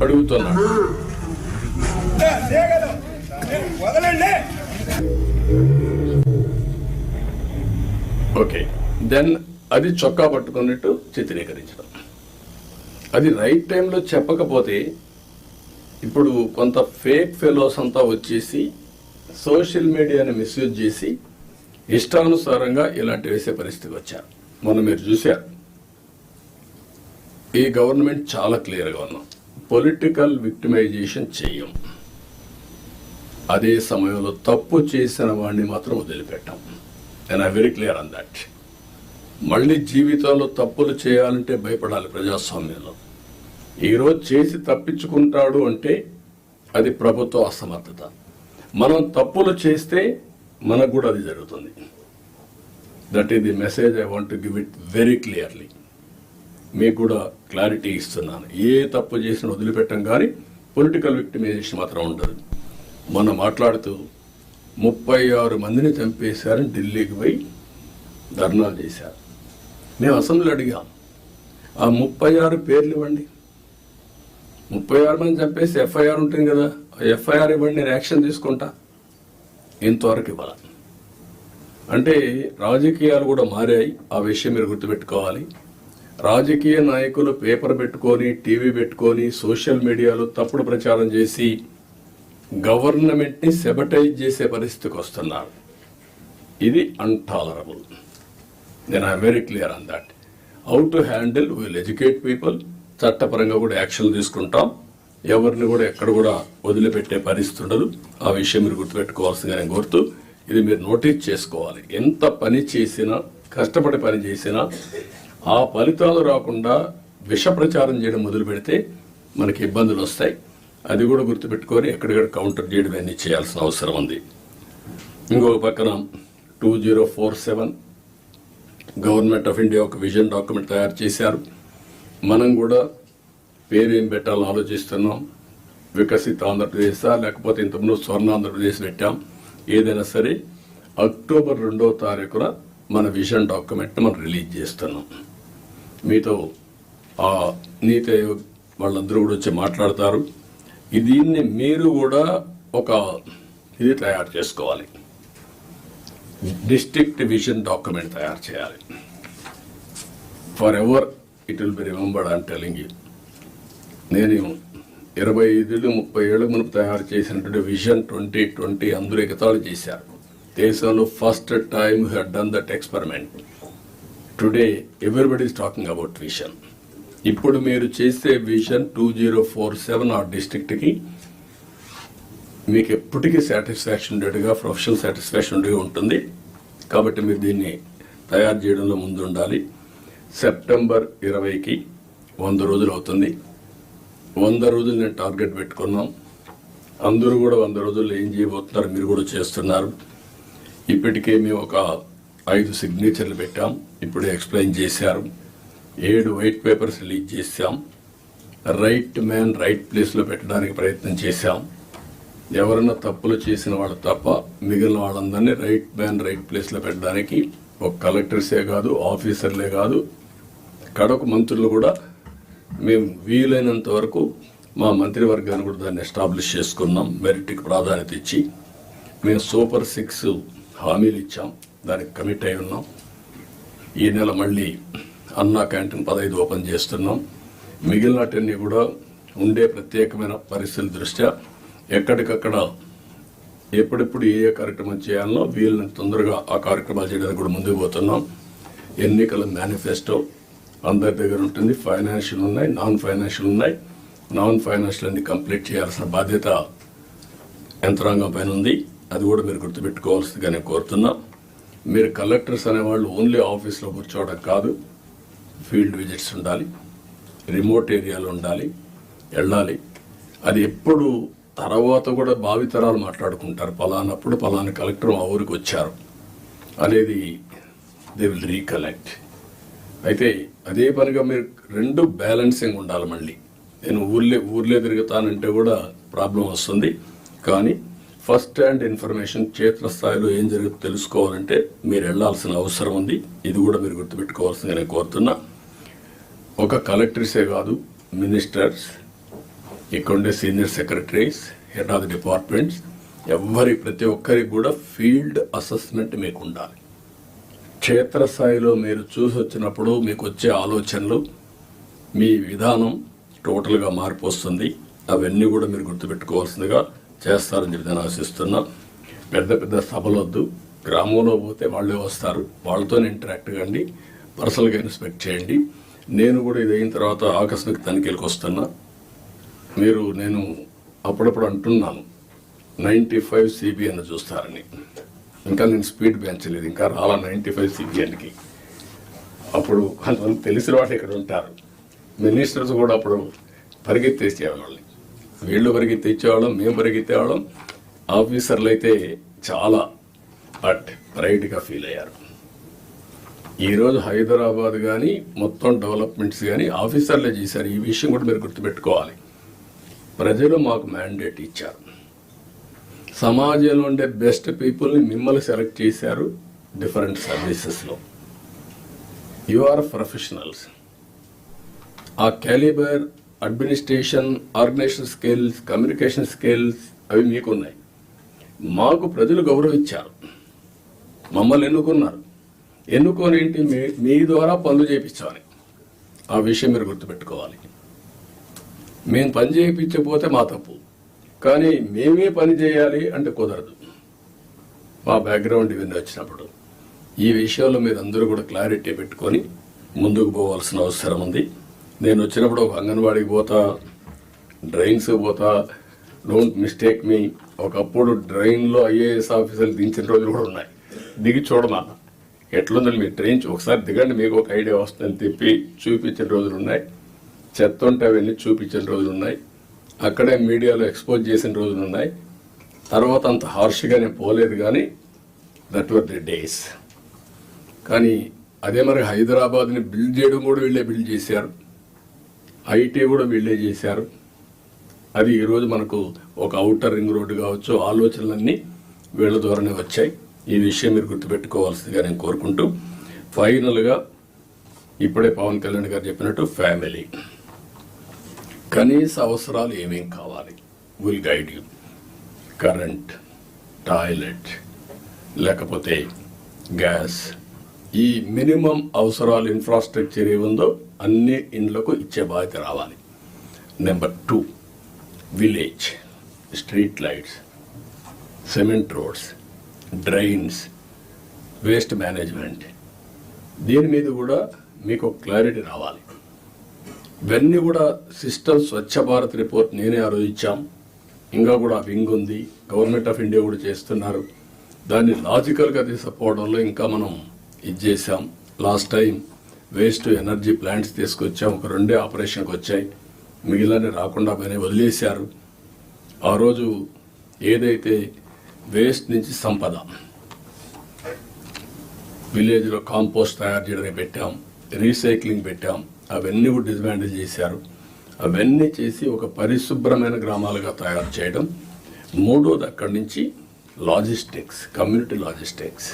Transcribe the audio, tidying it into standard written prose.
అడుగుతున్నాను. Okay, then అది చొక్కా పట్టుకున్నట్టు చిత్రీకరించడం, అది రైట్ టైంలో చెప్పకపోతే ఇప్పుడు కొంత ఫేక్ ఫెలోస్ అంతా వచ్చేసి సోషల్ మీడియాని మిస్యూజ్ చేసి ఇష్టానుసారంగా ఇలాంటి వేసే పరిస్థితికి వచ్చారు. మొన్న మీరు చూశారు, ఈ గవర్నమెంట్ చాలా క్లియర్గా ఉన్నాం, పొలిటికల్ విక్టిమైజేషన్ చెయ్యం. అదే సమయంలో తప్పు చేసిన వాడిని మాత్రం వదిలిపెట్టాం. And I very clear on that. మళ్ళీ జీవితంలో తప్పులు చేయాలంటే భయపడాలి ప్రజాస్వామ్యంలో. ఈరోజు చేసి తప్పించుకుంటాడు అంటే అది ప్రభుత్వ అసమర్థత. మనం తప్పులు చేస్తే మనకు కూడా అది జరుగుతుంది. That is the message I want to give it very clearly. మీకు కూడా క్లారిటీ ఇస్తున్నాను. ఏ తప్పు చేసినా వదిలిపెట్టం, కానీ పొలిటికల్ విక్టిమైజేషన్ మాత్రం ఉండదు. మనం మాట్లాడుతూ 36 మందిని చంపేశారని ఢిల్లీకి పోయి ధర్నాలు చేశారు. మేము అసెంబ్లీలో అడిగాం, ఆ 36 పేర్లు ఇవ్వండి. 36 మంది చంపేసి ఎఫ్ఐఆర్ ఉంటుంది కదా, ఎఫ్ఐఆర్ ఇవ్వండి, నేను యాక్షన్ తీసుకుంటా. ఇంతవరకు ఇవ్వాలి. అంటే రాజకీయాలు కూడా మారాయి. ఆ విషయం మీరు గుర్తుపెట్టుకోవాలి. రాజకీయ నాయకులు పేపర్ పెట్టుకొని, టీవీ పెట్టుకొని, సోషల్ మీడియాలో తప్పుడు ప్రచారం చేసి గవర్నమెంట్ని సెబటైజ్ చేసే పరిస్థితికి వస్తున్నారు. ఇది అన్టాలరబుల్. నేను I'm very clear on that. How to handle, will educate people. చట్టపరంగా కూడా యాక్షన్ తీసుకుంటాం. ఎవరిని కూడా ఎక్కడ కూడా వదిలిపెట్టే పరిస్థితి ఉండదు. ఆ విషయం మీరు గుర్తుపెట్టుకోవాల్సిందిగా నేను కోరుతూ, ఇది మీరు నోటీస్ చేసుకోవాలి. ఎంత పని చేసినా, కష్టపడి పని చేసినా ఆ ఫలితాలు రాకుండా విష ప్రచారం చేయడం మొదలు పెడితే మనకి ఇబ్బందులు వస్తాయి. అది కూడా గుర్తుపెట్టుకొని ఎక్కడిక్కడ కౌంటర్ చేయడం అన్నీ చేయాల్సిన అవసరం ఉంది. ఇంకొక పక్కన 2047 గవర్నమెంట్ ఆఫ్ ఇండియా ఒక విజన్ డాక్యుమెంట్ తయారు చేశారు. మనం కూడా పేరేం పెట్టాలని ఆలోచిస్తున్నాం. వికసిత ఆంధ్రప్రదేశ్ లేకపోతే ఇంతకుముందు స్వర్ణ ఆంధ్రప్రదేశ్ పెట్టాం. ఏదైనా సరే అక్టోబర్ 2వ తారీఖున మన విజన్ డాక్యుమెంట్ మనం రిలీజ్ చేస్తున్నాం. మీతో ఆ నీతి ఆయోగ్ వాళ్ళందరూ కూడా వచ్చి మాట్లాడతారు. దీన్ని మీరు కూడా ఒక ఇది తయారు చేసుకోవాలి. డిస్ట్రిక్ట్ విజన్ డాక్యుమెంట్ తయారు చేయాలి. For ever it will be remembered. I'm telling you. నేను 25-30 ఏళ్ళ మునుపు తయారు చేసినటువంటి విజన్ 2020 అందరూ ఎగతాళి చేశారు. దేశంలో first time you had done that experiment. Today everybody is talking about vision. ఇప్పుడు మీరు చేసే విజన్ 2047 ఆ డిస్ట్రిక్ట్కి మీకు ఎప్పటికీ సాటిస్ఫాక్షన్ ఉండేట్టుగా, ప్రొఫెషనల్ సాటిస్ఫాక్షన్ ఉండేగా ఉంటుంది. కాబట్టి మీరు దీన్ని తయారు చేయడంలో ముందు ఉండాలి. సెప్టెంబర్ 20కి 100 రోజులు అవుతుంది. 100 రోజులు నేను టార్గెట్ పెట్టుకున్నాం. అందరూ కూడా 100 రోజుల్లో ఏం చేయబోతున్నారు మీరు కూడా చేస్తున్నారు. ఇప్పటికే మేము ఒక 5 సిగ్నేచర్లు పెట్టాం. ఇప్పుడే ఎక్స్ప్లెయిన్ చేశారు. 7 వైట్ పేపర్స్ రిలీజ్ చేశాం. రైట్ మ్యాన్ రైట్ ప్లేస్లో పెట్టడానికి ప్రయత్నం చేశాం. ఎవరన్నా తప్పులు చేసిన వాళ్ళు తప్ప మిగిలిన వాళ్ళందరినీ రైట్ మ్యాన్ రైట్ ప్లేస్లో పెట్టడానికి ఒక కలెక్టర్సే కాదు, ఆఫీసర్లే కాదు, కడకు మంత్రులు కూడా మేము వీలైనంత వరకు మా మంత్రివర్గాన్ని కూడా దాన్ని ఎస్టాబ్లిష్ చేసుకున్నాం. మెరిట్కి ప్రాధాన్యత ఇచ్చి మేము సూపర్ 6 హామీలు ఇచ్చాం. దానికి కమిట్ అయి ఉన్నాం. ఈ నెల మళ్ళీ అన్నా క్యాంటీన్ 15 ఓపెన్ చేస్తున్నాం. మిగిలినటన్నీ కూడా ఉండే ప్రత్యేకమైన పరిస్థితుల దృష్ట్యా ఎక్కడికక్కడ ఎప్పుడెప్పుడు ఏ కార్యక్రమం చేయాలనో వీళ్ళని తొందరగా ఆ కార్యక్రమాలు చేయడానికి కూడా ముందుకు పోతున్నాం. ఎన్నికల మేనిఫెస్టో అందరి దగ్గర ఉంటుంది. ఫైనాన్షియల్ ఉన్నాయి, నాన్ ఫైనాన్షియల్ ఉన్నాయి. నాన్ ఫైనాన్షియల్ అన్ని కంప్లీట్ చేయాల్సిన బాధ్యత యంత్రాంగం పైన ఉంది. అది కూడా మీరు గుర్తుపెట్టుకోవాల్సిందిగా నేను కోరుతున్నా. మీరు కలెక్టర్స్ అనేవాళ్ళు ఓన్లీ ఆఫీస్లో కూర్చోవడం కాదు, ఫీల్డ్ విజిట్స్ ఉండాలి, రిమోట్ ఏరియాలో ఉండాలి, వెళ్ళాలి. అది ఎప్పుడు తర్వాత కూడా భావితరాలు మాట్లాడుకుంటారు, పలానప్పుడు పలానా కలెక్టర్ మా ఊరికి వచ్చారు అనేది దే విల్ రీకలెక్ట్. అయితే అదే పనిగా మీరు 2 బ్యాలెన్సింగ్ ఉండాలి. మళ్ళీ నేను ఊర్లే తిరుగుతానంటే కూడా ప్రాబ్లం వస్తుంది. కానీ ఫస్ట్ హ్యాండ్ ఇన్ఫర్మేషన్ క్షేత్రస్థాయిలో ఏం జరుగుతుందో తెలుసుకోవాలంటే మీరు వెళ్లాల్సిన అవసరం ఉంది. ఇది కూడా మీరు గుర్తుపెట్టుకోవాల్సిందిగా నేను కోరుతున్నా. ఒక కలెక్టర్సే కాదు, మినిస్టర్స్, ఇక్కడ ఉండే senior secretaries, head of the departments, ప్రతి ఒక్కరికి కూడా ఫీల్డ్ అసెస్మెంట్ మీకు ఉండాలి. క్షేత్రస్థాయిలో మీరు చూసి వచ్చినప్పుడు మీకు వచ్చే ఆలోచనలు, మీ విధానం టోటల్గా మార్పు వస్తుంది. అవన్నీ కూడా మీరు గుర్తుపెట్టుకోవాల్సిందిగా చేస్తారని చెప్పి నేను ఆశిస్తున్నా. పెద్ద పెద్ద సభలొద్దు, గ్రామంలో పోతే వాళ్ళే వస్తారు, వాళ్ళతోనే ఇంటరాక్ట్ కండి, పర్సనల్గా ఇన్స్పెక్ట్ చేయండి. నేను కూడా ఇది అయిన తర్వాత ఆకస్మిక తనిఖీలకు వస్తున్నా. నేను అప్పుడప్పుడు అంటున్నాను 95 CBN చూస్తారని. ఇంకా నేను స్పీడ్ పెంచలేదు, ఇంకా రాలా 95 CBNకి. అప్పుడు కొంతమంది తెలిసిన వాళ్ళు ఇక్కడ ఉంటారు, మినిస్టర్స్ కూడా అప్పుడు పరిగెత్తేసేవాళ్ళని. వీళ్ళు పరిగెత్తేసేవాళ్ళం, మేము పరిగెత్తేవాళ్ళం. ఆఫీసర్లు అయితే చాలా ప్రైడ్గా ఫీల్ అయ్యారు. ఈరోజు హైదరాబాద్ కానీ మొత్తం డెవలప్మెంట్స్ కానీ ఆఫీసర్లే చేశారు. ఈ విషయం కూడా మీరు గుర్తుపెట్టుకోవాలి. ప్రజలు మాకు మ్యాండేట్ ఇచ్చారు. సమాజంలో ఉండే బెస్ట్ పీపుల్ని మిమ్మల్ని సెలెక్ట్ చేశారు డిఫరెంట్ సర్వీసెస్లో. You are professionals. ఆ calibre, administration, organisation skills, communication skills అవి మీకున్నాయి. మాకు ప్రజలు గౌరవించారు, మమ్మల్ని ఎన్నుకున్నారు. ఎన్నుకొని మీ ద్వారా పనులు చేయించాలి. ఆ విషయం మీరు గుర్తుపెట్టుకోవాలి. మేము పని చేయించకపోతే మా తప్పు, కానీ మేమే పని చేయాలి అంటే కుదరదు. మా బ్యాక్గ్రౌండ్ ఇవన్నీ వచ్చినప్పుడు ఈ విషయంలో మీరు అందరూ కూడా క్లారిటీ పెట్టుకొని ముందుకు పోవాల్సిన అవసరం ఉంది. నేను వచ్చినప్పుడు ఒక అంగన్వాడీకి పోతా, డ్రైన్స్ పోతా, డోంట్ మిస్టేక్ మీ. ఒకప్పుడు డ్రైన్లో IAS ఆఫీసర్లు దించిన రోజులు కూడా ఉన్నాయి. దిగి చూడమా ఎట్లుందని మీరు ట్రైన్ ఒకసారి దిగండి, మీకు ఒక ఐడియా వస్తుందని తిప్పి చూపించిన రోజులు ఉన్నాయి. చెత్త ఉంటే అవన్నీ చూపించిన రోజులు ఉన్నాయి. అక్కడే మీడియాలో ఎక్స్పోజ్ చేసిన రోజులు ఉన్నాయి. తర్వాత అంత హార్ష్గానే పోలేదు, కానీ దట్ వర్ ది డేస్. కానీ అదే మరి హైదరాబాద్ని బిల్డ్ చేయడం కూడా వీళ్ళే బిల్డ్ చేశారు, IT కూడా వీళ్ళే చేశారు. అది ఈరోజు మనకు ఒక ఔటర్ రింగ్ రోడ్డు కావచ్చు, ఆలోచనలన్నీ వీళ్ళ ద్వారానే వచ్చాయి. ఈ విషయం మీరు గుర్తుపెట్టుకోవాల్సిందిగా నేను కోరుకుంటూ, ఫైనల్గా ఇప్పుడే పవన్ కళ్యాణ్ గారు చెప్పినట్టు ఫ్యామిలీ కనీస అవసరాలు ఏమేం కావాలి will guide you. Current, toilet, లేకపోతే గ్యాస్, ఈ మినిమం అవసరాలు ఇన్ఫ్రాస్ట్రక్చర్ ఏముందో అన్ని ఇండ్లకు ఇచ్చే బాధ్యత రావాలి. Number 2, village street lights, cement roads, drains, waste management, దీని మీద కూడా మీకు క్లారిటీ రావాలి. ఇవన్నీ కూడా సిస్టమ్ స్వచ్ఛ భారత్ రిపోర్ట్ నేనే ఆలోచించాం. ఇంకా కూడా వింగ్ ఉంది, గవర్నమెంట్ ఆఫ్ ఇండియా కూడా చేస్తున్నారు. దాన్ని లాజికల్గా తీసుకుపోవడంలో ఇంకా మనం ఇది చేసాం. Last time waste energy plants తీసుకొచ్చాం, ఒక 2 ఆపరేషన్కి వచ్చాయి, మిగిలిన రాకుండా పైన వదిలేశారు. ఆ రోజు ఏదైతే వేస్ట్ నుంచి సంపద, విలేజ్లో కాంపోస్ట్ తయారు చేయడానికి పెట్టాం, రీసైక్లింగ్ పెట్టాం, అవన్నీ కూడా డిస్మాండిల్ చేశారు. అవన్నీ చేసి ఒక పరిశుభ్రమైన గ్రామాలుగా తయారు చేయడం. 3వది అక్కడి నుంచి లాజిస్టిక్స్, కమ్యూనిటీ లాజిస్టిక్స్.